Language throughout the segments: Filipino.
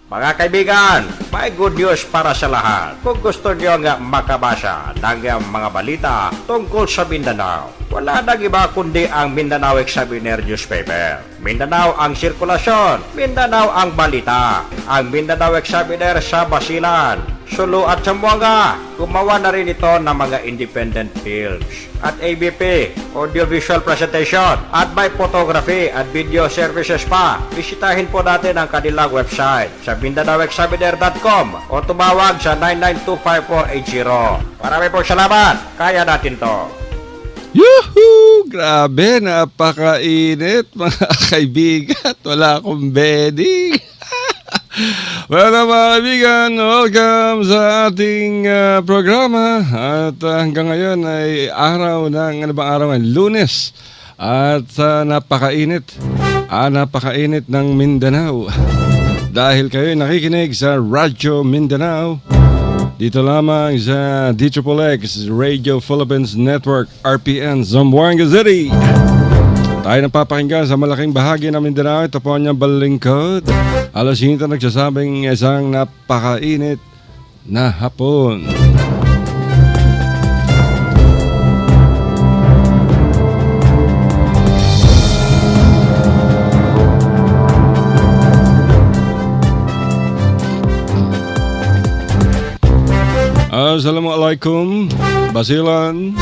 Mga kaibigan, may good news para sa lahat. Kung gusto nyo nga makabasa ng mga balita tungkol sa Mindanao, wala nang iba kundi ang Mindanao Examiner newspaper. Mindanao ang sirkulasyon, Mindanao ang balita. Ang Mindanao Examiner sa Basilan, Sulu at Zamboanga. Gumawa na rin ito ng mga independent films at ABP, audiovisual presentation, at may photography at video services pa. Bisitahin po natin ang kanilang website sa MindanaoExaminer.com o tumawag sa 9925480. Marami pong salamat. Kaya natin to. Yuhu! Grabe, napakainit mga kaibigan. Wala akong bedding. Well, mga kaibigan, welcome sa ating programa. At hanggang ngayon ay araw ng, ano bang araw ngayon? Lunes. At napakainit. Napakainit ng Mindanao. Dahil kayo nakikinig sa Radyo Mindanao. Dito lamang sa DXXX Radio Philippines Network, RPN, Zamboanga City. Tayo napapakinggan sa malaking bahagi ng Mindanao. Ito po ang niyang balingkod. Alas 5 nagsasabing isang napakainit na hapon. Assalamualaikum, Basilan,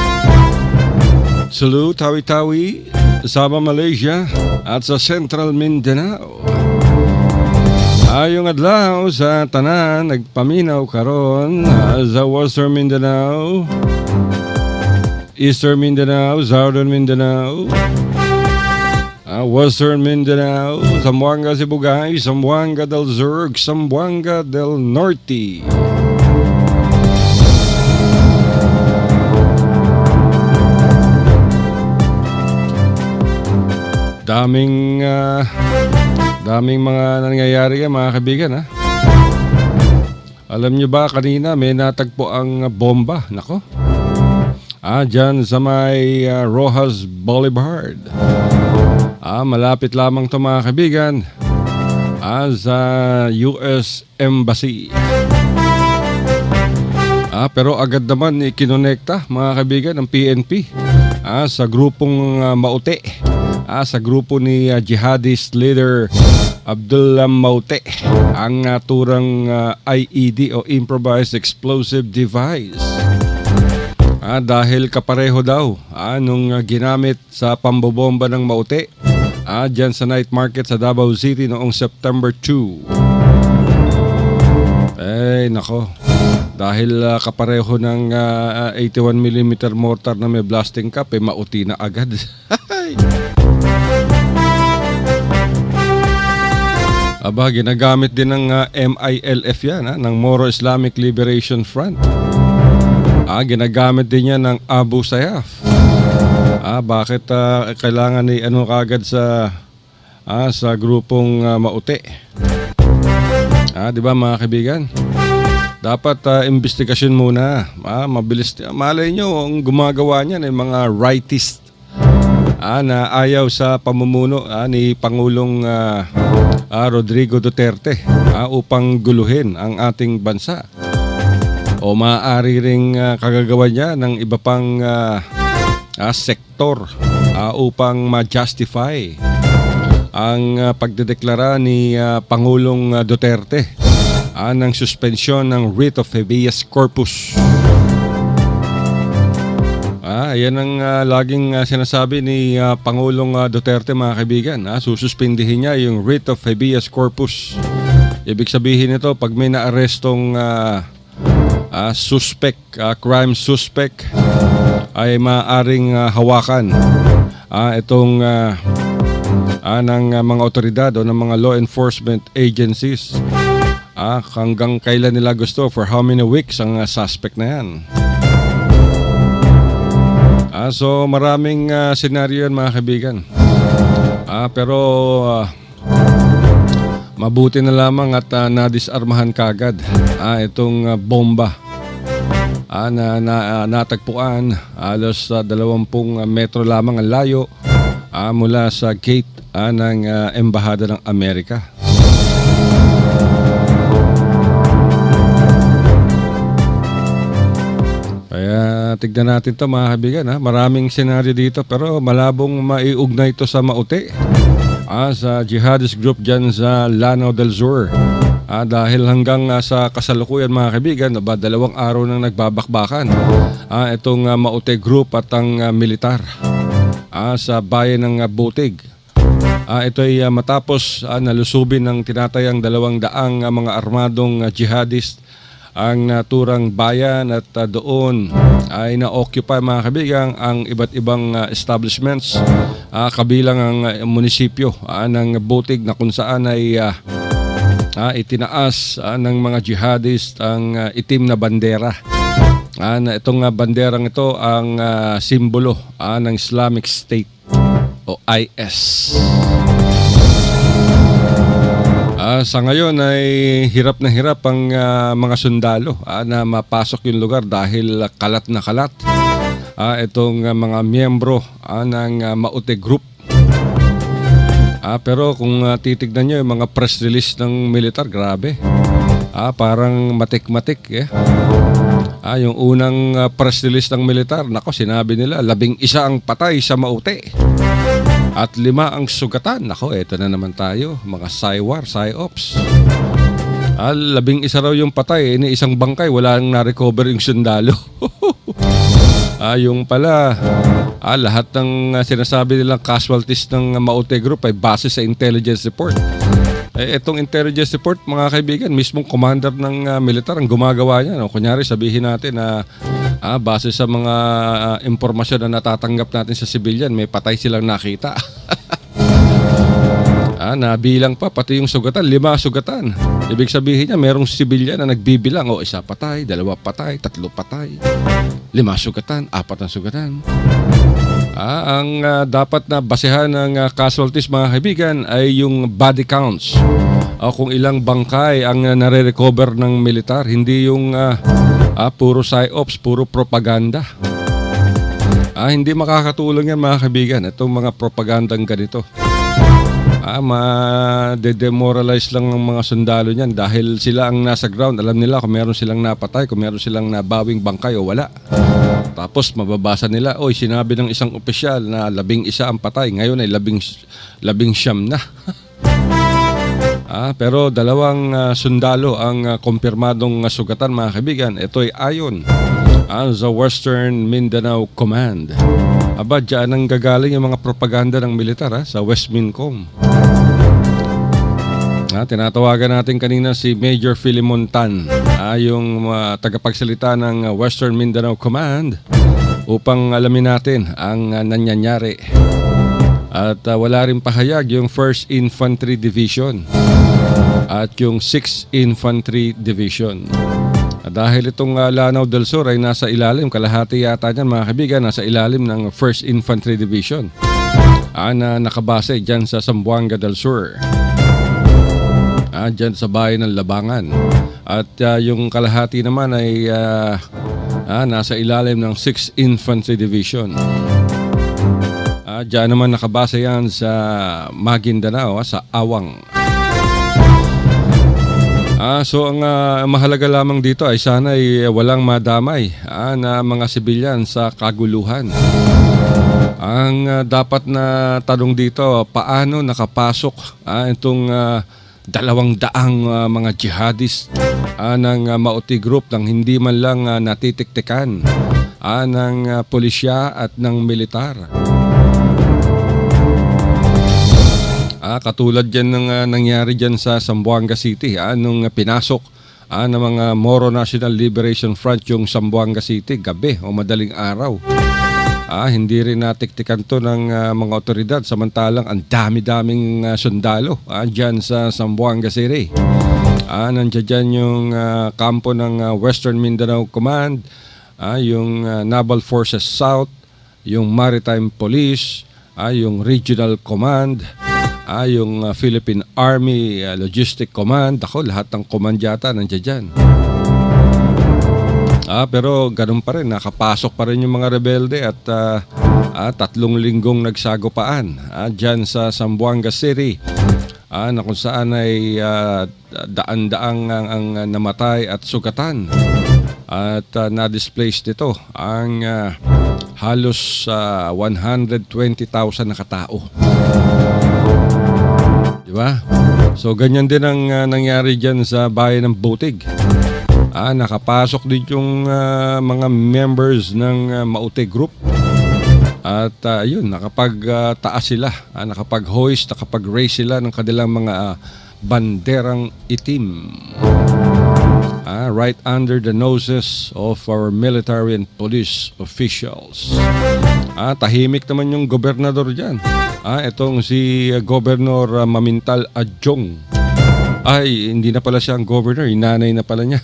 Sulu, Tawi-Tawi, Sabah, Malaysia, at sa Central Mindanao. Ayong adlaw sa tanan, nagpaminaw karon sa Western Mindanao, Eastern Mindanao, Southern Mindanao, Western Mindanao, Zamboanga, Sibugay, Zamboanga del Sur, Zamboanga del Norte. Daming mga nangyayari yan, mga kaibigan, ha? Alam nyo ba, kanina may natagpo ang bomba, nako. Dyan sa may Rojas Boulevard. Malapit lamang to, mga kaibigan, sa US Embassy. Pero agad naman ikinonekta, mga kaibigan, ng PNP sa grupong Maute. Sa grupo ni jihadist leader Abdullah Maute, ang naturang IED o Improvised Explosive Device. Dahil kapareho daw nung ginamit sa pambobomba ng Maute dyan sa night market sa Davao City noong September 2. Nako. Dahil kapareho ng 81mm mortar na may blasting cap, mauti na agad. Ginagamit din ng MILF yan, ng Moro Islamic Liberation Front. Ginagamit din yan ng Abu Sayyaf. Bakit kailangan ni kagad sa grupong Maute? Di ba, mga kaibigan? Dapat investigasyon muna. Mabilis. Malay nyo, ang gumagawa niyan ay mga rightist na ayaw sa pamumuno ni Pangulong Rodrigo Duterte upang guluhin ang ating bansa. O maaari ring kagagawa niya ng iba pang sektor upang ma-justify ang pagdedeklara ni Pangulong Duterte ng suspensyon ng writ of habeas corpus. Yan ang laging sinasabi ni Pangulong Duterte, mga kaibigan. Sususpindihin niya yung writ of habeas corpus. Ibig sabihin nito, pag may naarestong suspect, crime suspect, ay maaaring hawakan itong ng mga otoridad o ng mga law enforcement agencies. Hanggang kailan nila gusto, for how many weeks ang suspect na yan. So maraming senaryo yan, mga kaibigan. Pero mabuti na lamang at nadisarmahan kagad itong bomba na natagpuan alos 20 metro lamang ang layo mula sa gate ng Embahada ng Amerika. Tignan natin to mga kaibigan. Maraming senaryo dito pero malabong maiugnay ito sa Maute. Sa jihadist group dyan sa Lanao del Sur. Dahil hanggang sa kasalukuyan mga kaibigan, 2 araw nang nagbabakbakan itong Maute group at ang militar sa bayan ng Butig. Ito ay matapos nalusubin ng tinatayang 200 mga armadong jihadist ang naturang bayan at doon ay na-occupy mga kaibigan ang iba't ibang establishments kabilang ang munisipyo ng Butig na kung saan ay itinaas ng mga jihadist ang itim na bandera. Itong banderang ito ang simbolo ng Islamic State o IS. Sa ngayon ay hirap na hirap ang mga sundalo na mapasok yung lugar dahil kalat na kalat itong mga miyembro ng Maute Group. Pero kung titignan nyo yung mga press release ng militar, grabe. Parang matik-matik. Yung unang press release ng militar, nako, sinabi nila 11 ang patay sa Maute. At 5 ang sugatan. Nako, eto na naman tayo. Mga Psywar, Psyops. 11 raw yung patay. Isang bangkay. Wala nang na-recover yung sundalo. Yung pala, lahat ng sinasabi nilang casualties ng Maute Group ay base sa intelligence report. Itong intelligence report, mga kaibigan, mismong commander ng militar ang gumagawa niya. Kunyari, sabihin natin na base sa mga impormasyon na natatanggap natin sa civilian, may patay silang nakita. Nabilang pa, pati yung sugatan, 5 sugatan. Ibig sabihin niya, merong civilian na nagbibilang. 1 patay, 2 patay, 3 patay, 5 sugatan, 4 ang sugatan. Ang dapat na basehan ng casualties mga kaibigan ay yung body counts. Kung ilang bangkay ang nare-recover ng militar, hindi yung puro psyops, puro propaganda. Hindi makakatulong yan mga kaibigan, itong mga propagandang ganito. Ma-demoralize lang ang mga sundalo niyan dahil sila ang nasa ground. Alam nila kung meron silang napatay, kung meron silang nabawing bangkay o wala. Tapos mababasa nila, sinabi ng isang opisyal na 11 ang patay. Ngayon ay 19 na. Pero 2 sundalo ang kumpirmadong sugatan mga kaibigan. Ito ay ayon sa Western Mindanao Command. Diyan ang gagaling yung mga propaganda ng militar sa West Mincom. Tinatawagan natin kanina si Major Philemon Tan, yung tagapagsalita ng Western Mindanao Command upang alamin natin ang nangyayari. At wala rin pahayag yung 1st Infantry Division at yung 6th Infantry Division. Dahil itong Lanao del Sur ay nasa ilalim, kalahati yata niyan mga kaibigan, nasa ilalim ng 1st Infantry Division na nakabase dyan sa Zamboanga del Sur. Dyan sa bayan ng Labangan. At yung kalahati naman ay nasa ilalim ng 6th Infantry Division. Dyan naman nakabase yan sa Maguindanao, sa Awang. So ang mahalaga lamang dito ay sana ay walang madamay na mga sibilyan sa kaguluhan. Ang dapat na tanong dito, paano nakapasok itong 200 mga jihadist ng Maute Group nang hindi man lang natitiktikan ng pulisya at ng militar. Katulad dyan ng nangyari dyan sa Zamboanga City nung pinasok ng mga Moro National Liberation Front yung Zamboanga City gabi o madaling araw. Hindi rin natiktikan to ng mga otoridad samantalang ang dami-daming sundalo dyan sa Zamboanga City. Nandiyan dyan yung kampo ng Western Mindanao Command, yung Naval Forces South, yung Maritime Police, yung Regional Command, yung Philippine Army Logistic Command. Lahat ng command yata nandiyan dyan. Pero ganun pa rin, nakapasok pa rin yung mga rebelde at 3 linggong nagsagupaan dyan sa Zamboanga City na kung saan ay daan-daang ang namatay at sugatan. at na-displaced ito ang halos 120,000 na katao. Di ba? So ganyan din ang nangyari dyan sa bayan ng Butig. Nakapasok din yung mga members ng Maute Group. At yun, nakapag-taas sila, nakapag-hoist, nakapag-raise sila ng kanilang mga banderang itim. Right under the noses of our military and police officials. Tahimik naman yung gobernador dyan. Itong si Governor Mamintal Adjong. Ay, hindi na pala siya ang governor, inanay na pala niya.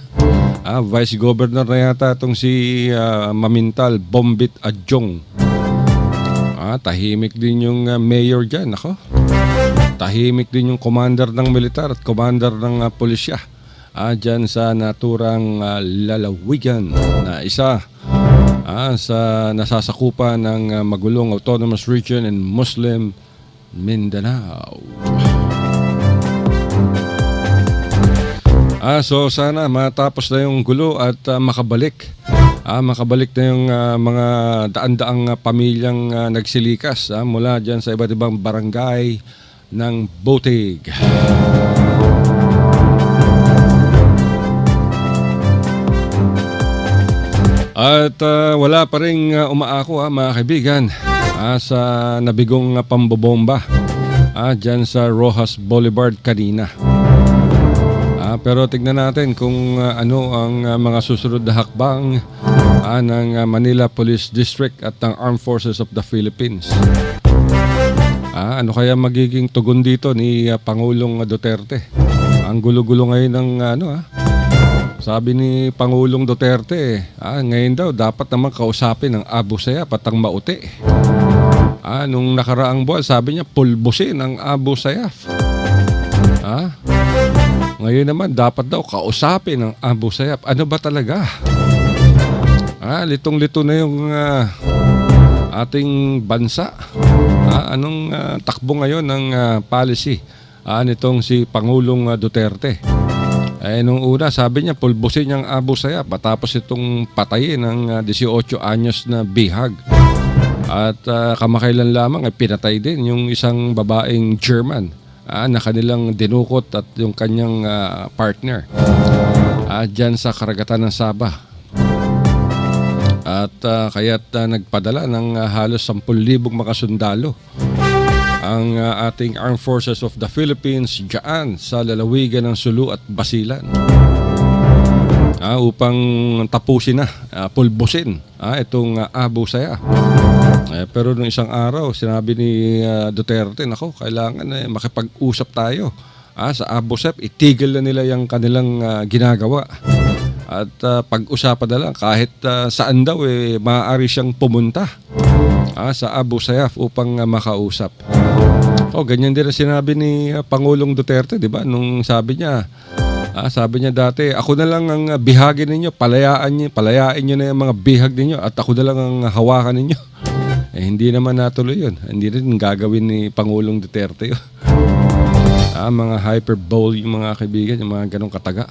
Vice Governor na yata itong si Mamintal Bombit Adjong. Tahimik din yung mayor dyan, ako. Tahimik din yung commander ng militar at commander ng pulisya. Dyan sa naturang lalawigan na isa sa nasasakupan ng magulong Autonomous Region in Muslim Mindanao. So sana matapos na yung gulo at makabalik. Makabalik na yung mga daan-daang pamilyang nagsilikas mula dyan sa iba't ibang barangay ng Butig. At wala pa rin umaako mga kaibigan sa nabigong pambobomba dyan sa Rojas Boulevard kanina. Pero tignan natin kung ano ang mga susunod na hakbang ng Manila Police District at ng Armed Forces of the Philippines. Ano kaya magiging tugon dito ni Pangulong Duterte? Ang gulo-gulo ngayon ng sabi ni Pangulong Duterte, ngayon daw dapat naman kausapin ang Abu Sayyaf at ang Maute. Nung nakaraang buwan, sabi niya pulbusin ang Abu Sayyaf. Ngayon naman dapat daw kausapin ang Abu Sayyaf. Ano ba talaga? Litong-lito na yung ating bansa. Anong takbo ngayon ng policy nitong si Pangulong Duterte? Nung una sabi niya pulbusin niyang Abu Sayyaf matapos itong patayin ng 18 anyos na bihag. At kamakailan lamang ay pinatay din yung isang babaeng German na kanilang dinukot at yung kanyang partner dyan sa karagatan ng Sabah. At kaya't nagpadala ng halos 10,000 mga sundalo ang ating Armed Forces of the Philippines dyan sa lalawigan ng Sulu at Basilan upang tapusin na, pulbusin itong Abu Sayyaf. Pero nung isang araw, sinabi ni Duterte, nako, kailangan makipag-usap tayo sa Abu Sayyaf, itigil na nila yung kanilang ginagawa. At pag-usapan na lang, kahit saan daw, maaari siyang pumunta sa Abu Sayyaf upang makausap. Ganyan din ang sinabi ni Pangulong Duterte, di ba? Nung sabi niya dati, ako na lang ang bihagin ninyo, palayain nyo na yung mga bihag ninyo at ako na lang ang hawakan ninyo. Hindi naman natuloy yun. Hindi rin gagawin ni Pangulong Duterte yun. Mga hyperbole yung mga kaibigan, yung mga ganong kataga.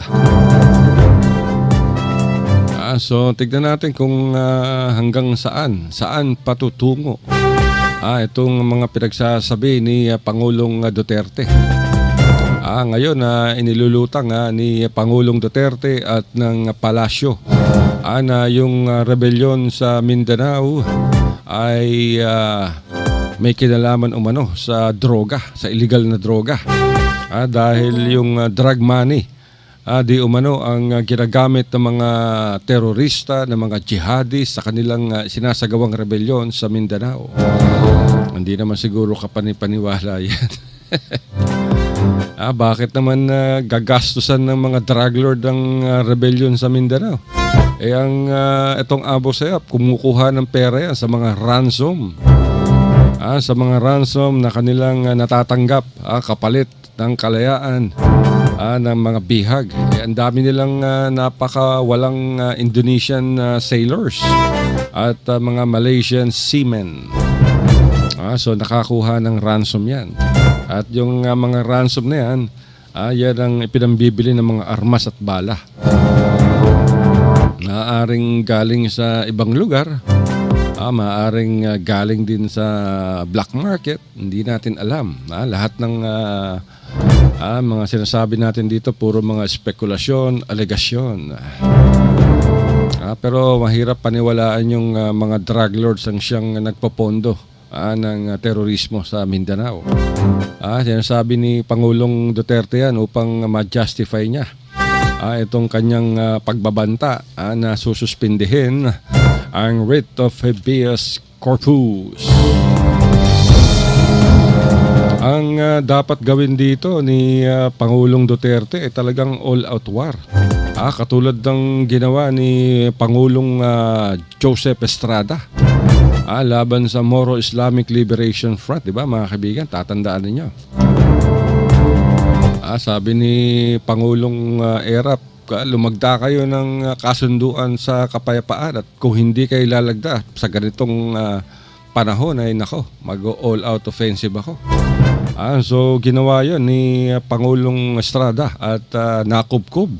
So tignan natin kung hanggang saan patutungo itong mga pinagsasabi ni Pangulong Duterte. Ngayon inilulutang ni Pangulong Duterte at ng Palasyo na yung rebelyon sa Mindanao ay may kinalaman umano sa droga, sa illegal na droga. Dahil yung drug money di umano ang ginagamit ng mga terorista, ng mga jihadis sa kanilang sinasagawang rebelyon sa Mindanao. Hindi naman siguro kapanipaniwala yan. Bakit naman gagastusan ng mga drug lord ang rebellion sa Mindanao? Itong Abu Sayyaf, kumukuha ng pera yan sa mga ransom. Sa mga ransom na kanilang natatanggap kapalit ng kalayaan ng mga bihag. Ang dami nilang napakawalang Indonesian sailors at mga Malaysian seamen. So nakakuha ng ransom yan. At yung mga ransom na yan, yan ang ipinambibili ng mga armas at bala. maaaring galing sa ibang lugar, maaaring galing din sa black market, hindi natin alam. Lahat ng mga sinasabi natin dito, puro mga spekulasyon, alegasyon. Pero mahirap paniwalaan yung mga drug lords ang siyang nagpopondo ng terorismo sa Mindanao. Sinasabi ni Pangulong Duterte yan upang ma-justify niya itong kanyang pagbabanta na sususpindihin ang writ of habeas corpus. Ang dapat gawin dito ni Pangulong Duterte ay talagang all-out war. Katulad ng ginawa ni Pangulong Joseph Estrada laban sa Moro Islamic Liberation Front, di ba mga kaibigan? Tatandaan ninyo. Sabi ni Pangulong Erap, lumagda kayo ng kasunduan sa kapayapaan at kung hindi kayo lalagda sa ganitong panahon ay nako, mag-all-out offensive ako. So ginawa yun ni Pangulong Estrada at nakubkob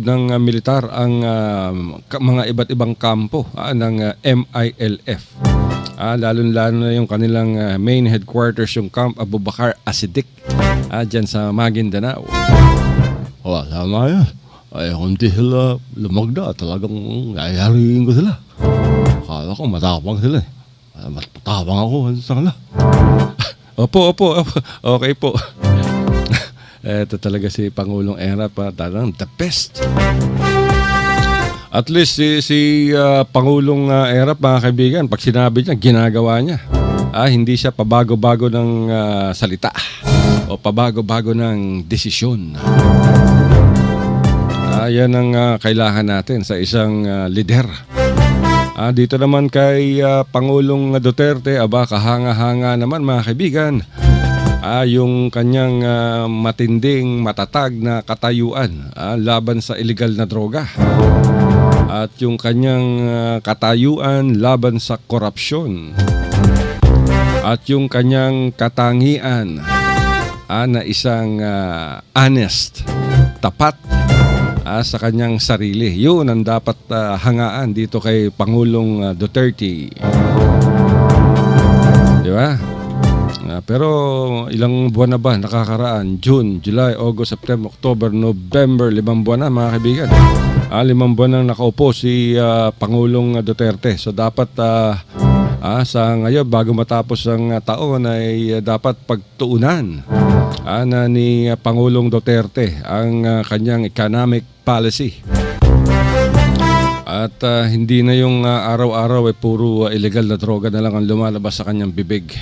ng militar ang mga iba't ibang kampo ng MILF. Lalo-lalo na yung kanilang main headquarters, yung Camp Abubakar Asidik dyan sa Maguindanao. Wala nga yan. Ay, kung di sila lumagda, talagang yayariin ko sila. Akala ko matapang sila eh. Matapang ako sa kanila. Opo. Okay po. Ito talaga si Pangulong Erap, talagang the best. At least si Pangulong Erap, mga kaibigan, pag sinabi niya, ginagawa niya. Hindi siya pabago-bago ng salita o pabago-bago ng desisyon. Yan ang kailangan natin sa isang lider. Dito naman kay Pangulong Duterte, kahanga-hanga naman mga kaibigan. Yung kanyang matinding, matatag na katayuan laban sa illegal na droga. At yung kanyang katayuan laban sa korupsyon. At yung kanyang katangian na isang honest, tapat sa kanyang sarili. Yun ang dapat hangaan dito kay Pangulong Duterte. Di ba? Pero ilang buwan na ba nakakaraan? June, July, August, September, October, November, 5 buwan na mga kaibigan. 5 buwan na nakaupo si Pangulong Duterte. So dapat sa ngayon bago matapos ang taon ay dapat pagtuunan na ni Pangulong Duterte ang kanyang economic policy. At hindi na yung araw-araw ay puro illegal na droga na lang ang lumalabas sa kanyang bibig.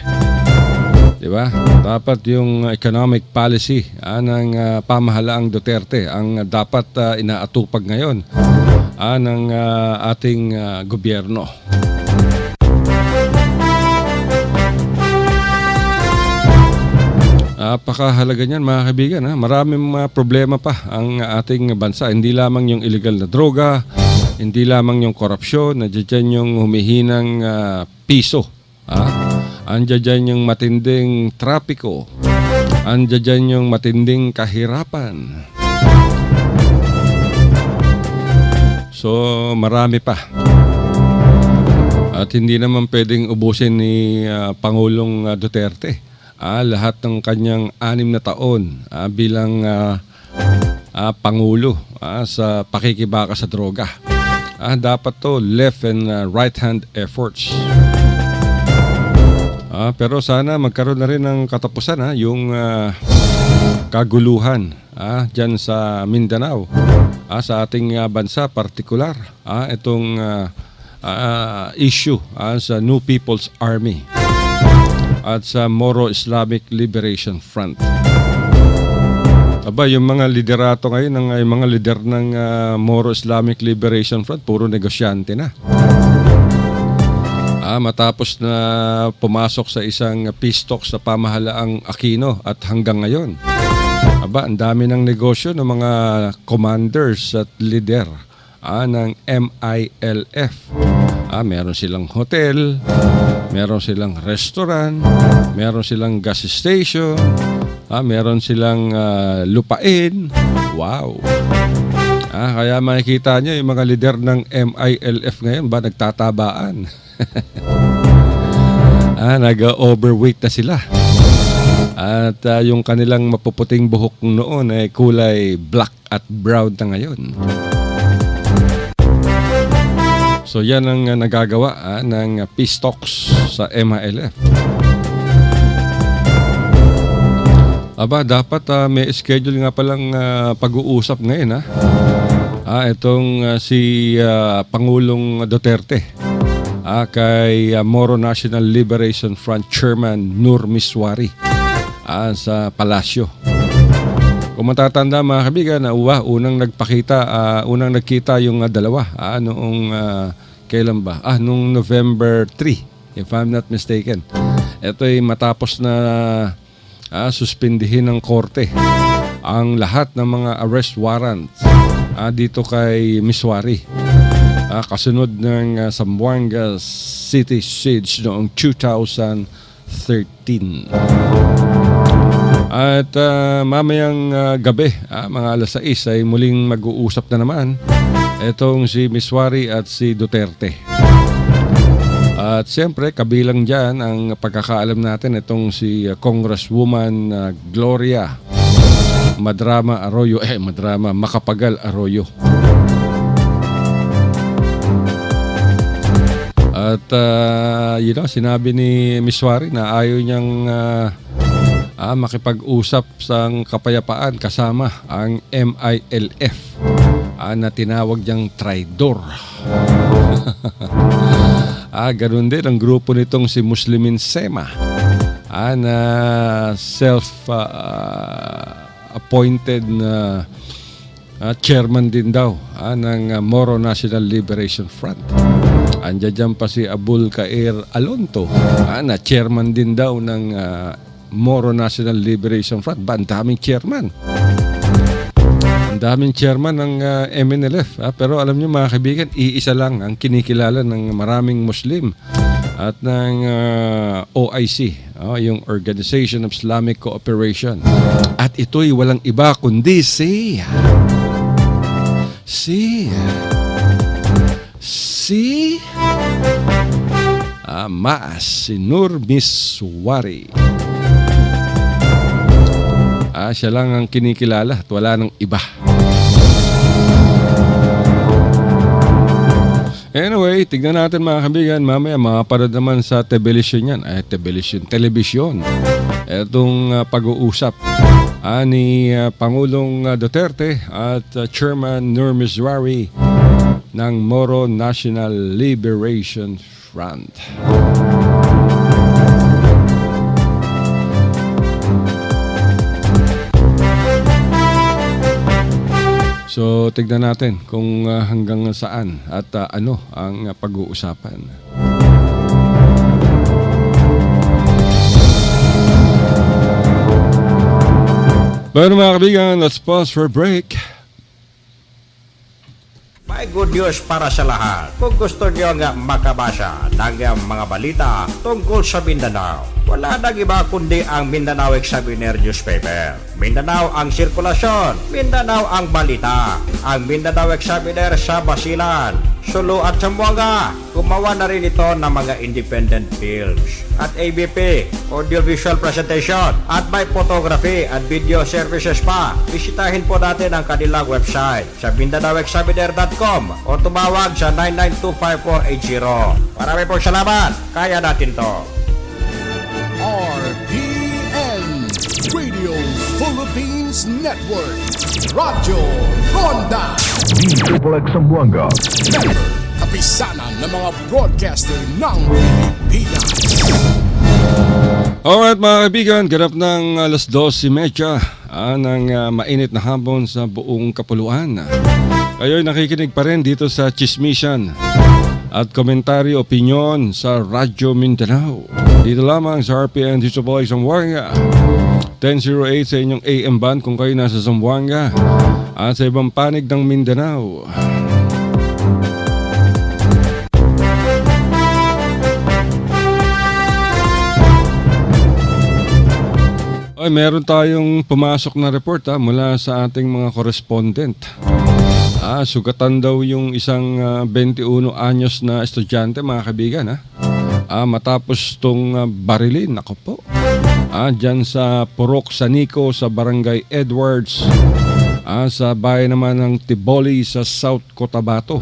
Diba? Dapat yung economic policy ng pamahalaang Duterte ang dapat inaatupag ngayon ng ating gobyerno. Napakahalaga niyan mga kaibigan. Maraming mga problema pa ang ating bansa. Hindi lamang yung illegal na droga, hindi lamang yung korupsyon, nandiyan yung humihinang piso. Andiyan yung matinding trapiko. Andiyan yung matinding kahirapan. So marami pa. At hindi naman pwedeng ubusin ni Pangulong Duterte lahat ng kanyang 6 na taon bilang Pangulo sa pakikibaka sa droga. Dapat to left and right hand efforts. Pero sana magkaroon na rin ng katapusan yung kaguluhan dyan sa Mindanao, sa ating bansa partikular, itong issue sa New People's Army at sa Moro Islamic Liberation Front. Yung mga liderato ngayon, yung mga lider ng Moro Islamic Liberation Front, puro negosyante na. Matapos na pumasok sa isang peace talk sa pamahalaang Aquino at hanggang ngayon, ang dami ng negosyo ng mga commanders at leader ng MILF. Meron silang hotel, meron silang restaurant, meron silang gas station, meron silang lupain. Wow! Kaya makikita nyo yung mga lider ng MILF ngayon ba nagtatabaan. Nag-overweight na sila. At yung kanilang mapuputing buhok noon ay kulay black at brown na ngayon. So yan ang nagagawa ng peace talks sa MILF. Dapat may schedule nga palang pag-uusap ngayon. Itong si Pangulong Duterte kay Moro National Liberation Front Chairman Nur Miswari sa palasyo. Kung matatanda mga kaibigan, unang nagkita yung dalawa noong kailan ba? Noong November 3, if I'm not mistaken. Ito ay matapos na suspindihin ng korte ang lahat ng mga arrest warrants dito kay Miswari. Kasunod ng Zamboanga City Siege noong 2013. At mamayang gabi, mga alas 6 ay muling mag-uusap na naman itong si Miswari at si Duterte. At siyempre, kabilang dyan ang pagkakaalam natin itong si Congresswoman Gloria Macapagal Arroyo. At sinabi ni Miswari na ayaw niyang makipag-usap sa kapayapaan kasama ang MILF na tinawag niyang traidor. Ganun din ang grupo nitong si Muslimin Sema na self-appointed na chairman din daw ng Moro National Liberation Front. Andiyan dyan pa si Abul Kair Alonto na chairman din daw ng Moro National Liberation Front. Ang daming chairman. Ang daming chairman ng MNLF. Pero alam nyo mga kaibigan, iisa lang ang kinikilala ng maraming Muslim at ng OIC, yung Organization of Islamic Cooperation. At ito'y walang iba kundi si Maas, si Nur Miswari. Siya lang ang kinikilala at wala nang iba. Anyway, tignan natin mga kaibigan. Mamaya makaparad naman sa television yan. Television. Itong pag-uusap ni Pangulong Duterte at Chairman Nur Miswari ng Moro National Liberation Front. So, tignan natin kung hanggang saan at ano ang pag-uusapan. Pero mga kaibigan, let's pause for a break. May good news para sa lahat. Kung gusto nyo nga makabasa ng mga balita tungkol sa Mindanao, wala nang iba kundi ang Mindanao Examiner newspaper. Mindanao ang sirkulasyon, Mindanao ang balita. Ang Mindanao Examiner sa Basilan, Sulu at Zamboanga. Gumawa na rin ito ng mga independent films at ABP, audiovisual presentation at may photography at video services pa. Bisitahin po natin ang kanilang website sa MindanaoExaminer.com o tumawag sa 9925480. Marami pong salamat. Kaya natin to. RPN Radio Philippines Network. Radyo Ronda. Triple X Zamboanga. Member, kapisanan ng mga broadcaster ng Pilipinas. Alright mga kaibigan, ganap ng alas 12:30 ng mainit na hapon sa buong kapuluan. Kayo'y nakikinig pa rin dito sa Chismisan at komentaryo, opinyon sa Radyo Mindanao. Dito lamang sa RPN dito po ay Zamboanga. 1008 sa inyong AM band kung kayo nasa Zamboanga at sa ibang panig ng Mindanao. Ay, meron tayong pumasok na report mula sa ating mga correspondent Sugatan daw yung isang 21 anyos na estudyante, mga kaibigan, matapos tong barilin, ako po. Dyan sa Purok Sanico sa Barangay Edwards, sa bayan naman ng Tiboli sa South Cotabato.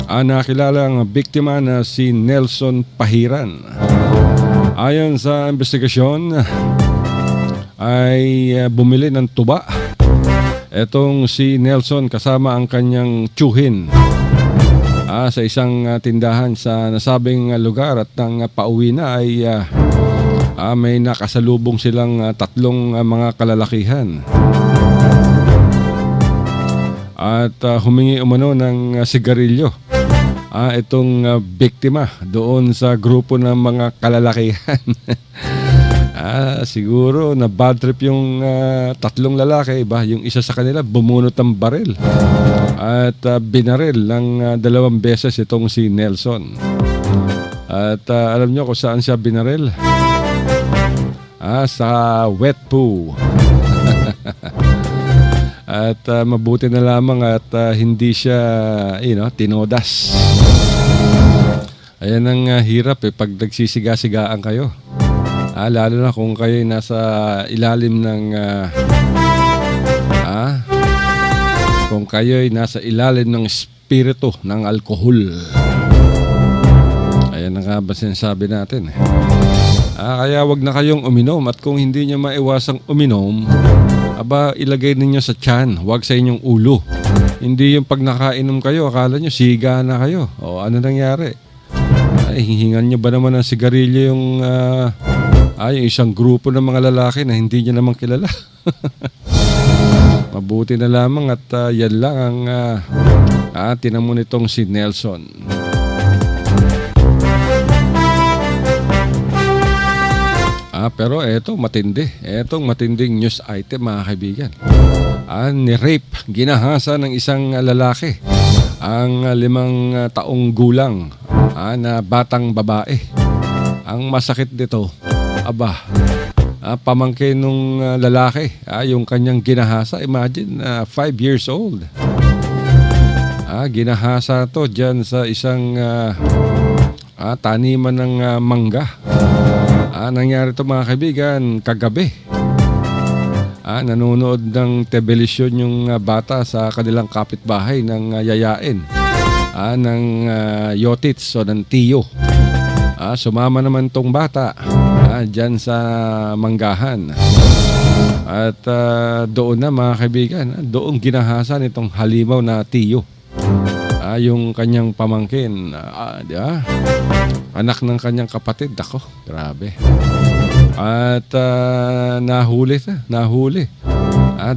Nakilala ang biktima na si Nelson Pahiran. Ayon sa investigasyon, ay bumili ng tuba etong si Nelson kasama ang kanyang tiyuhin sa isang tindahan sa nasabing lugar, at nang pauwi na ay may nakasalubong silang tatlong mga kalalakihan at humingi umano ng sigarilyo itong biktima doon sa grupo ng mga kalalakihan. Siguro na bad trip yung tatlong lalaki, yung isa sa kanila bumunot ng baril at binaril ng 2 beses itong si Nelson. At alam nyo kung saan siya binaril? Sa wet poo. At mabuti na lamang at hindi siya tinodas. Ayan ang hirap pag nagsisiga-sigaan kayo. Lalo na kung kayo nasa ilalim ng kung kayo nasa ilalim ng espiritu ng alkohol. Ayan na nga ba sinasabi natin. Kaya wag na kayong uminom, at kung hindi nyo maiwasang uminom, ilagay ninyo sa tiyan, wag sa inyong ulo. Hindi yung pag nakainom kayo, akala nyo siga na kayo. O ano nangyari? Hihingan nyo ba naman ng sigarilyo yung yung isang grupo ng mga lalaki na hindi nyo naman kilala? Mabuti na lamang at yan lang ang tinamo nitong si Nelson. Pero eto matindi. Etong matinding news item, mga kaibigan. Ni-rape, ginahasa ng isang lalaki ang 5 taong gulang na batang babae. Ang masakit dito, pamangkin nung lalaki, yung kanyang ginahasa. Imagine, 5 years old. Ginahasa to dyan sa isang taniman ng mangga. Nangyari to, mga kaibigan, kagabi. Nanonood ng television yung bata sa kanilang kapitbahay ng yayain ng Yotits o ng Tiyo. Sumama naman tong bata dyan sa manggahan. At doon na, mga kaibigan, doon ginahasa nitong halimaw na Tiyo yung kanyang pamangkin. Anak ng kanyang kapatid. Ako, grabe. At nahuli.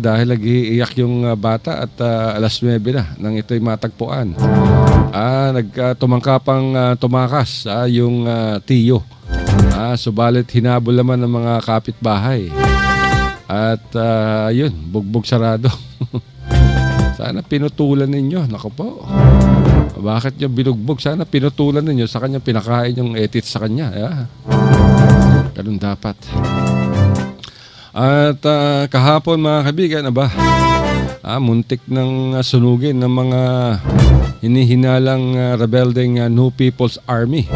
Dahil nag-iiyak yung bata at alas 9 na nang ito'y matagpuan. Tumangkapang tumakas yung Tiyo. Subalit hinabol naman ng mga kapitbahay. At yun, bugbog sarado. Sana pinutulan ninyo. Naku po. Bakit nyo binugbog? Sana pinutulan ninyo sa kanya, pinakain yung etits sa kanya. Ganun dapat. At kahapon, mga kaibigan, muntik ng sunugin ng mga hinihinalang rebelding New People's Army.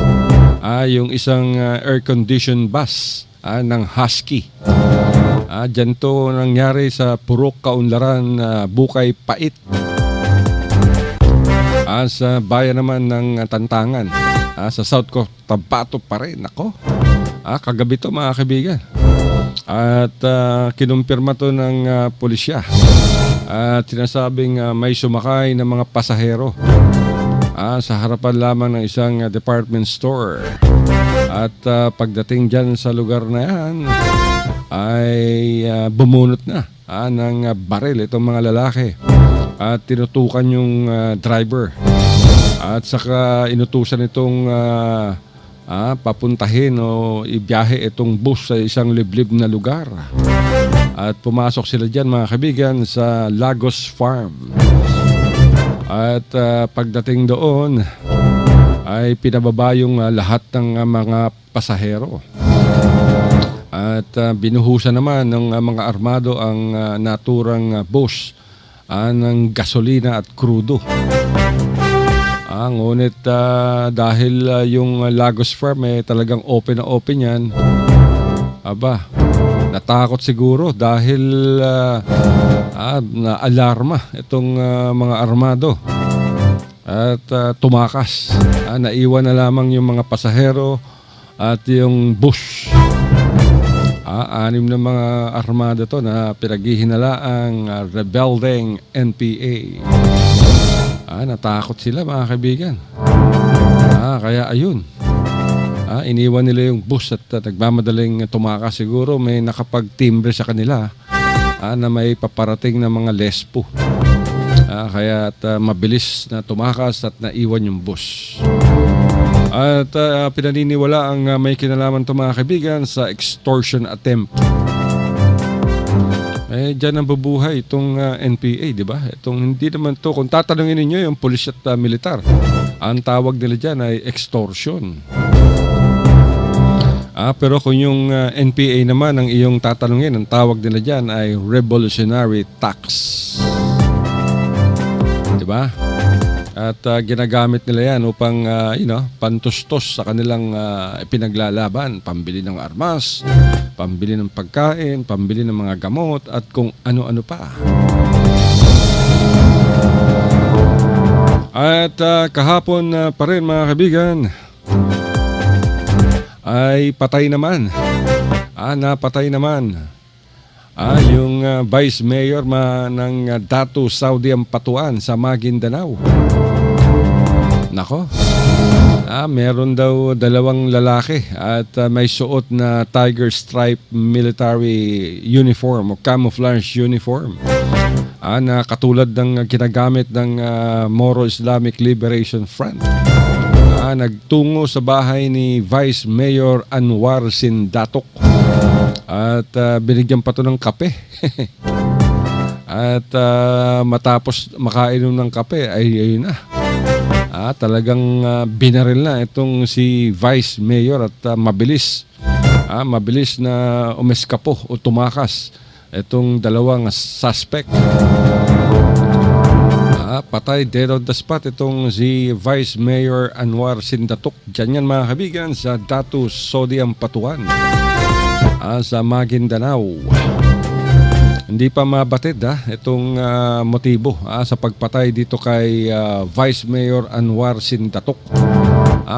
Yung isang air-conditioned bus ng Husky. Dyan to nangyari sa Purok Kaunlaran, Bukay Pait. Sa bayan naman ng Tantangan, sa South Cotabato pa rin. Ako, kagabi to, mga kaibigan. At kinumpirma to ng pulisya. At sinasabing may sumakay ng mga pasahero sa harapan lamang ng isang department store. At pagdating dyan sa lugar na yan, ay bumunot na ng baril itong mga lalaki. At tinutukan yung driver. At saka inutusan itong papuntahin o ibiyahe itong bus sa isang liblib na lugar. At pumasok sila dyan, mga kaibigan, sa Lagos Farm. At pagdating doon, ay pinababa yung lahat ng mga pasahero. At binuhusan naman ng mga armado ang naturang bus ng gasolina at krudo. Ngunit dahil yung Lagos Farm talagang open na open yan, natakot siguro dahil na-alarma itong mga armado at tumakas. Naiwan na lamang yung mga pasahero at yung bus. 6 na mga armado to na pinaghihinalaang rebelding NPA. Natakot sila mga kaibigan. Kaya ayun. Iniwan nila yung bus at nagmamadaling tumakas. Siguro may nakapag-timbre sa kanila na may paparating na mga lespo. Kaya mabilis na tumakas at naiwan yung bus. At pinaniniwala ang may kinalaman ito mga kaibigan sa extortion attempt. Diyan ang bubuhay itong NPA, di ba? Itong hindi naman to, kung tatanungin ninyo yung pulis at militar, ang tawag nila dyan ay extortion. Pero kung yung NPA naman ang iyong tatanungin, ang tawag nila dyan ay revolutionary tax. Di ba? At ginagamit nila yan upang pantustos sa kanilang ipinaglalaban. Pambili ng armas, pambili ng pagkain, pambili ng mga gamot at kung ano-ano pa. At kahapon pa rin mga kaibigan ay patay naman. Napatay naman. Yung Vice Mayor ng Datu Saudi Ampatuan sa Maguindanao. Nako. Meron daw 2 lalaki at may suot na tiger stripe military uniform o camouflage uniform. Na katulad ng ginagamit ng Moro Islamic Liberation Front. Nagtungo sa bahay ni Vice Mayor Anwar Sindatok at binigyan pa to ng kape. At matapos makainom ng kape ay ayun na. Talagang binaril na itong si Vice Mayor at mabilis na umeskapo o tumakas itong 2 suspect. Patay dead on the spot itong si Vice Mayor Anwar Sindatok. Diyan yan mga kaibigan sa Datu Saudi Ampatuan sa Maguindanao. Hindi pa mabatid itong motibo sa pagpatay dito kay Vice Mayor Anwar Sindatok.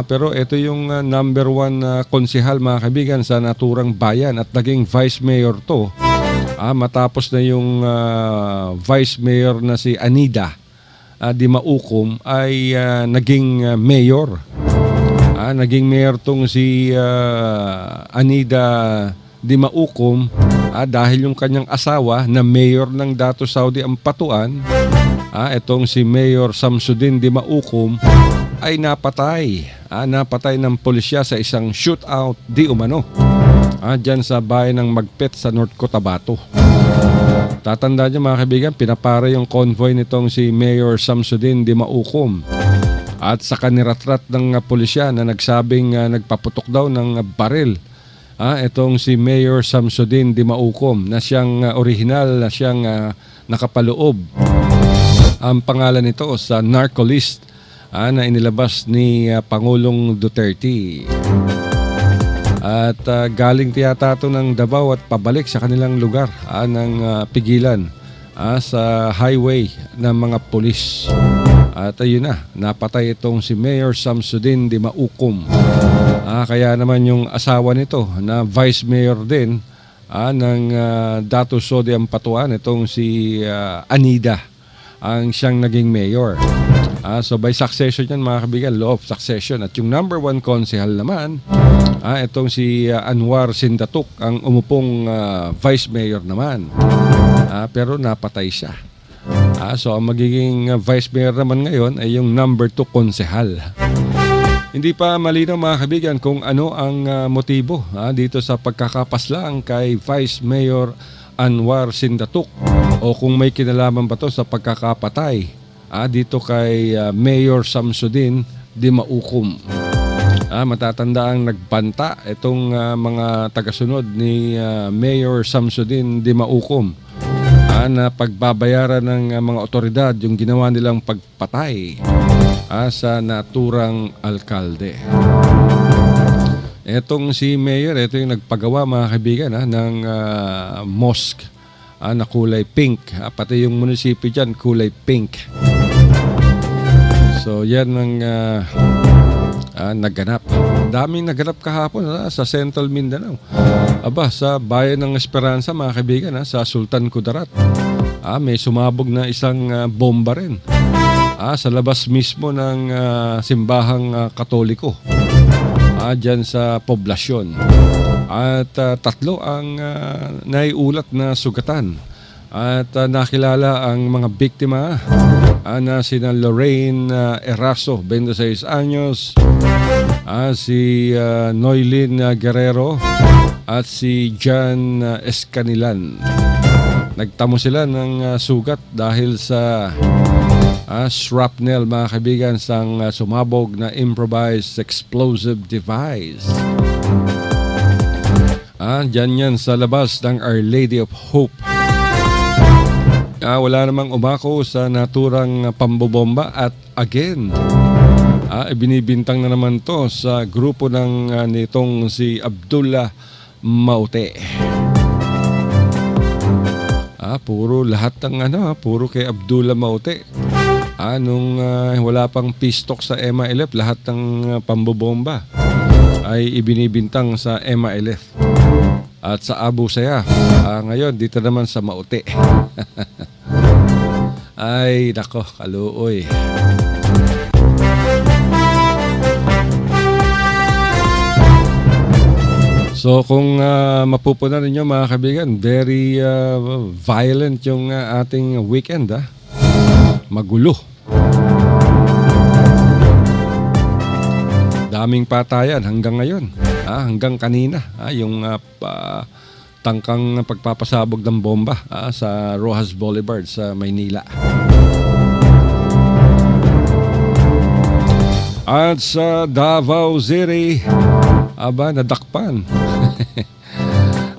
Pero ito yung number 1 konsehal mga kaibigan sa naturang bayan at naging Vice Mayor to matapos na yung Vice Mayor na si Anida Di Maukom ay naging mayor. Naging mayor tong si Anida Di Maukom dahil yung kanyang asawa na mayor ng Datu Saudi Ampatuan, itong si Mayor Samsudin Di Maukom ay napatay. Napatay ng pulisya sa isang shootout di umano dyan sa bayan ng Magpet sa North Cotabato. Tatandaan niyo mga kaibigan, pinapara yung convoy nitong si Mayor Samsudin Di Maukom at sa kaniratrat ng pulisya na nagsabing nagpaputok daw ng baril itong si Mayor Samsudin Di Maukom na siyang original na siyang nakapaloob. Ang pangalan nito sa narcolist na inilabas ni Pangulong Duterte. At galing tiyata ito ng Davao at pabalik sa kanilang lugar ng pigilan sa highway ng mga pulis. At ayun na, napatay itong si Mayor Samsudin Di Maukom. Kaya naman yung asawa nito na Vice Mayor din ng Datu Saudi Ampatuan, itong si Anida, ang siyang naging mayor. So by succession yan mga kaibigan, law of succession. At yung number 1 konsehal naman, itong si Anwar Sindatok, ang umupong vice mayor naman. Pero napatay siya. So ang magiging vice mayor naman ngayon ay yung number 2 konsehal. Hindi pa malinaw mga kaibigan kung ano ang motibo dito sa pagkakapaslang kay Vice Mayor Anwar Sindatok o kung may kinalaman ba to sa pagkakapatay dito kay Mayor Samsudin Di Maukom. Matatanda ang nagbanta itong mga tagasunod ni Mayor Samsudin Di Maukom na pagbabayaran ng mga otoridad yung ginawa nilang pagpatay sa naturang alkalde. Etong si Mayor, ito yung nagpagawa mga kaibigan ng mosque na kulay pink. Pati yung munisipyo dyan, kulay pink. So yan ang naganap. Daming naganap kahapon sa Central Mindanao. Sa bayan ng Esperanza mga kaibigan, sa Sultan Kudarat. May sumabog na isang bomba rin. Sa labas mismo ng simbahang Katoliko. Dyan sa poblasyon. At 3 ang naiulat na sugatan. At nakilala ang mga biktima na sina Lorraine Eraso, 26 anyos, si Noylin Guerrero at si John Escanilan. Nagtamo sila ng sugat dahil sa shrapnel mga kaibigan sang sumabog na improvised explosive device. Dyan yan sa labas ng Our Lady of Hope. Wala namang umako sa naturang pambobomba at again, ibinibintang na naman to sa grupo ng nitong si Abdullah Maute. Puro lahat ng puro kay Abdullah Maute. Nung wala pang pistok sa MILF, lahat ng pambobomba ay ibinibintang sa MILF. At sa Abu Sayyaf, ngayon dito naman sa Maute. Ay, nako, kaluoy. So kung mapupunan ninyo mga kaibigan, very violent yung ating weekend. Magulo. Daming patayan hanggang ngayon. Hanggang kanina, yung tangkang pagpapasabog ng bomba sa Rojas Boulevard sa Maynila. At sa Davao City, nadakpan.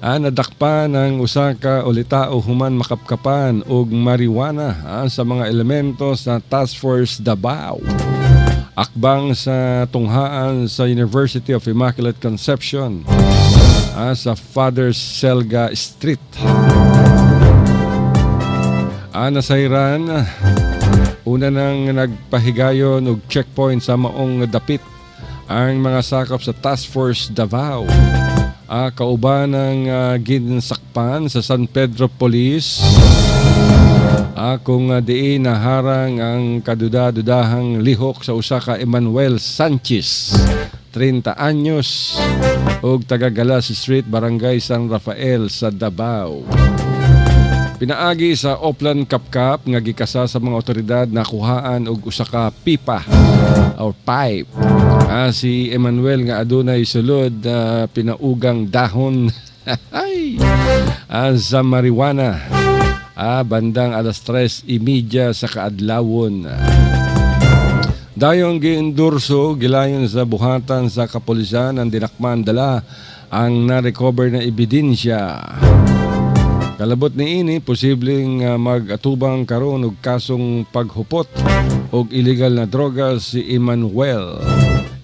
Nadakpan ang usa ka ulitao human makapkapan og marijuana sa mga elementos sa Task Force Davao. Akbang sa tunghaan sa University of Immaculate Conception sa Father Selga Street. Nasairan, una nang nagpahigayon og checkpoint sa maong dapit ang mga sakop sa Task Force Davao. Kauban ng ginsakpan sa San Pedro Police. Kung diin naharang ang kaduda-dudahang lihok sa usa ka Emmanuel Sanchez, 30 anyos, ug taga Galas Street, Barangay San Rafael sa Davao. Pinaagi sa Oplan Kapkap nga gikasa sa mga otoridad na kuhaan og usa ka pipa or pipe. Si Emmanuel nga adunay sulod pinaugang dahon sa marijuana. Bandang 3:30 sa kaadlawon. Dayong giendurso gilayon sa buhatan sa kapulisan ang dinakman dala ang na-recover na ebidensya. Kalabot ni ini posibleng mag-atubang karon og kasong paghupot og illegal na droga si Emmanuel.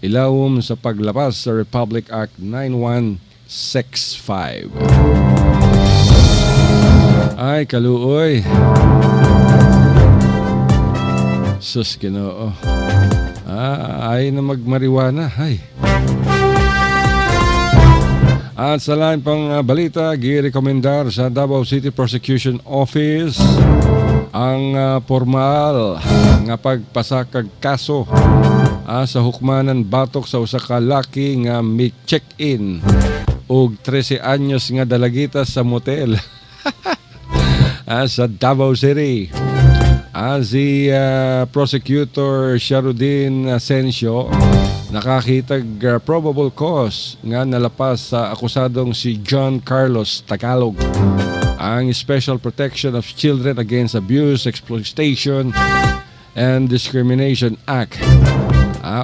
Ilawom sa paglapas sa Republic Act 9165. Ay, kaluoy. Sus, Ginoo. Ay na magmariwana. Ay. At sa lain pang balita, girekomendar sa Davao City Prosecution Office ang formal nga pagpasakag kaso sa hukmanan batok sa usa ka laki nga may check-in og 13 anyos nga dalagita sa motel. Sa Davao City. Si Prosecutor Sharudin Asensio nakakitag probable cause nga nalapas sa akusadong si John Carlos Tagalog. Ang Special Protection of Children Against Abuse, Exploitation, and Discrimination Act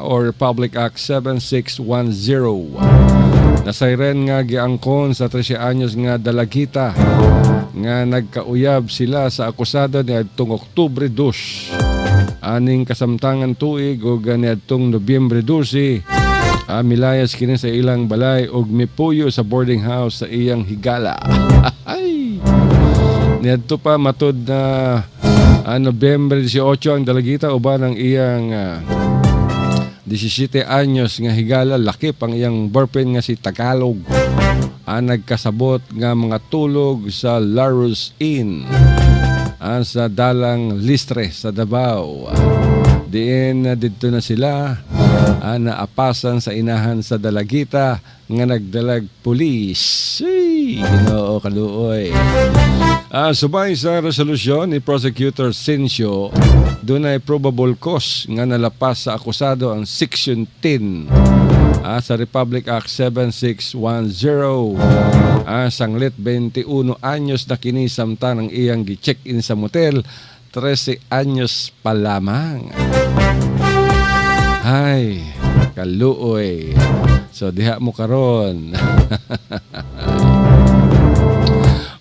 or Republic Act 7610. Nasayren nga giangkon sa 13 anyos nga dalagita nga nagkauyab sila sa akusado ni adtong Oktubre 2. Aning kasamtangan tuig o ni adtong Nobyembre 12. Milayas kini sa ilang balay og mipuyo sa boarding house sa iyang higala. Ay! Niadto pa matud na Nobyembre 18 ang dalagita uban ang iyang 17 anyos nga higala, lakip ang iyang boyfriend nga si Tagalog. Nagkasabot nga mga tulog sa Larus Inn sa Dalang Listre sa Davao. Diin dito na sila naapasan sa inahan sa dalagita nga nagdalag pulis. Ginoo kaluoy. Subay sa resolusyon ni Prosecutor Sincio, doon ay probable cause nga nalapas sa akusado ang Section 10 sa Republic Act 7610. Sanglit 21 anyos na kini samtang ang iyang gi-check-in sa motel, 13 anyos pa lamang. Ay, kaluoy. So diha mo karon.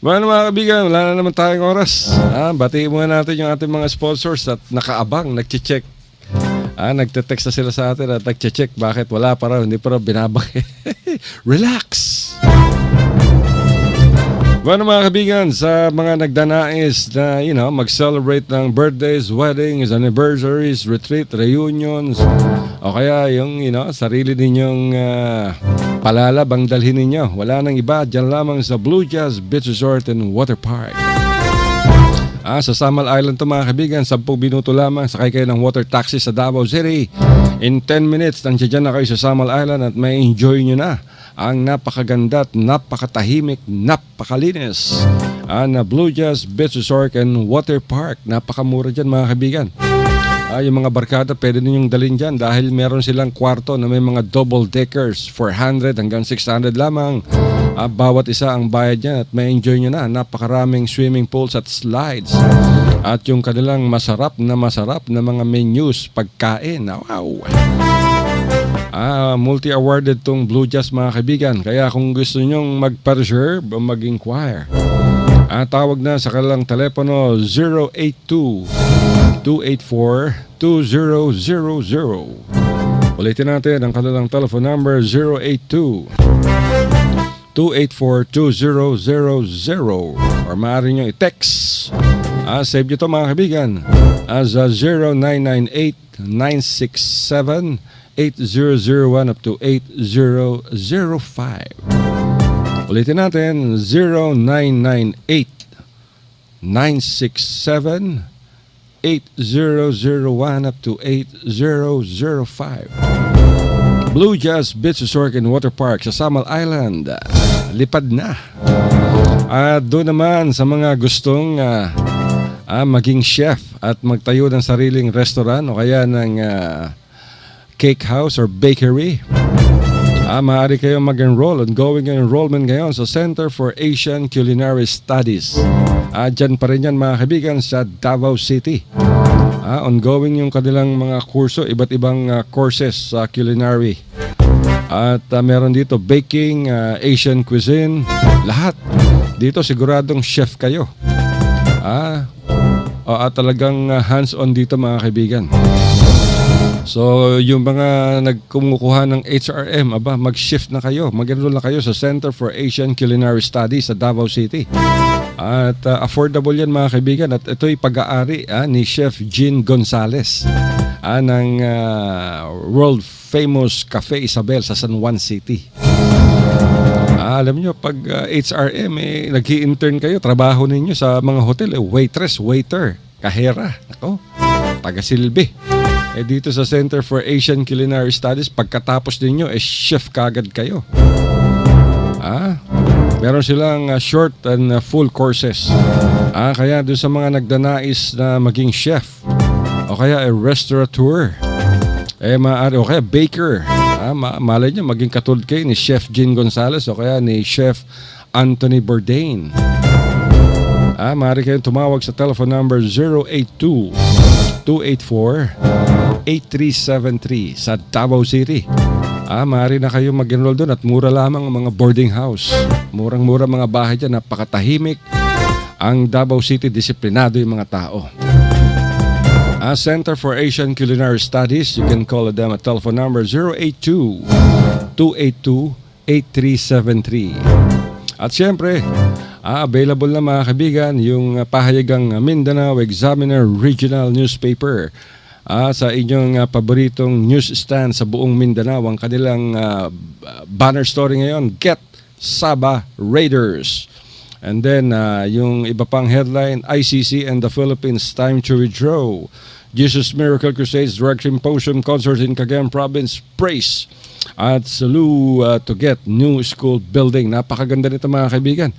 Bueno mga kaibigan, wala na naman tayong oras. Batiin muna natin yung ating mga sponsors at nakaabang, nagche-check. Nagte-text na sila sa atin at nagche-check. Bakit wala pa raw, hindi pa raw binabaki. Relax! Bueno mga kaibigan, sa mga nagdanais na mag-celebrate ng birthdays, weddings, anniversaries, retreat, reunions, o kaya yung sarili ninyong palalab ang dalhin ninyo. Wala nang iba, dyan lamang sa Blue Jazz Beach Resort and Water Park. Sa Samal Island to mga kaibigan, 10 minuto lamang, sakay kayo ng water taxi sa Davao City. In 10 minutes, nandiyan na kayo sa Samal Island at may enjoy nyo na ang napakaganda at napakatahimik, napakalinis na Blue Jazz Beach Resort and Water Park. Napakamura dyan mga kaibigan. Yung mga barkada pwede ninyong dalhin dyan dahil meron silang kwarto na may mga double deckers, 400 hanggang 600 lamang. Bawat isa ang bayad niya at may enjoy nyo na. Napakaraming swimming pools at slides. At yung kanilang masarap na mga menus, pagkain. Wow! Multi-awarded tong Blue Jazz mga kaibigan. Kaya kung gusto nyong mag-reserve o mag-inquire, tawag na sa kanilang telepono 082-284-2000. Ulitin natin ang kanilang telephone number 082-284-2000 or maaari nyo i-text. Save nyo ito mga kaibigan as 0998-967-8001 up to 8005. Ulitin natin 0998-967-8001 up to 8005. Blue Jazz Beach Resort and Water Park sa Samal Island. Lipad na. Doon naman sa mga gustong maging chef at magtayo ng sariling restaurant o kaya ng cake house or bakery, maaari kayong mag-enroll. Ongoing enrollment ngayon sa Center for Asian Culinary Studies. Dyan pa rin yan mga kaibigan sa Davao City. Ongoing yung kanilang mga kurso, iba't ibang courses sa culinary. At meron dito baking, Asian cuisine, lahat. Dito siguradong chef kayo. Talagang hands-on dito mga kaibigan. So yung mga nagkumukuha ng HRM, mag-shift na kayo, mag-enroll na kayo sa Center for Asian Culinary Studies sa Davao City. At affordable yan mga kaibigan. At ito'y pag-aari ni Chef Jean Gonzalez ng world famous Cafe Isabel sa San Juan City. Alam nyo, pag HRM, nag-i-intern kayo, trabaho ninyo sa mga hotel, waitress, waiter, kahera, taga-silbi. Dito sa Center for Asian Culinary Studies, pagkatapos ninyo, chef kagad kayo. Meron silang short and full courses. Kaya doon sa mga nagdanais na maging chef, o kaya restaurateur, maaari, o kaya baker, malay nyo, maging katulad kayo ni Chef Jean Gonzalez o kaya ni Chef Anthony Bourdain. Maaari kayong tumawag sa telephone number 082-284-8373 sa Davao City. Maaari na kayo mag-enroll doon at mura lamang ang mga boarding house. Murang-mura mga bahay dyan, napakatahimik. ang Davao City, disiplinado yung mga tao. Center for Asian Culinary Studies, you can call them at telephone number 082-282-8373. At siyempre, available na mga kaibigan yung pahayagang Mindanao Examiner Regional Newspaper. Sa inyong paboritong news stand sa buong Mindanao, ang kanilang banner story ngayon, Get Sabah Raiders. And then, yung iba pang headline, ICC and the Philippines time to withdraw. Jesus Miracle Crusades Drug Symposium Concert in Cagayan Province, praise. At Sulu to get new school building. Napakaganda nito mga kaibigan.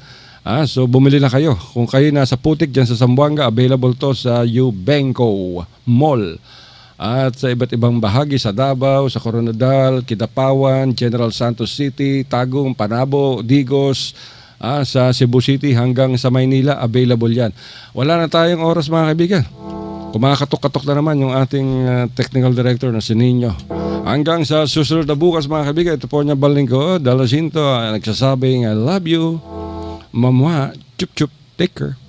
So bumili na kayo. Kung kayo nasa Putik dyan sa Zamboanga, available to sa Ubenco Mall. At sa iba't ibang bahagi sa Davao, sa Coronadal, Kidapawan, General Santos City, Tagum, Panabo, Digos, sa Cebu City hanggang sa Maynila, available yan. Wala na tayong oras mga kaibigan. Kumakatok-katok na naman yung ating technical director na si Nino. Hanggang sa susunod na bukas mga kaibigan, ito po niya baling ko, Dalasinto, nagsasabing I love you. Mamwa, chup chup, take care.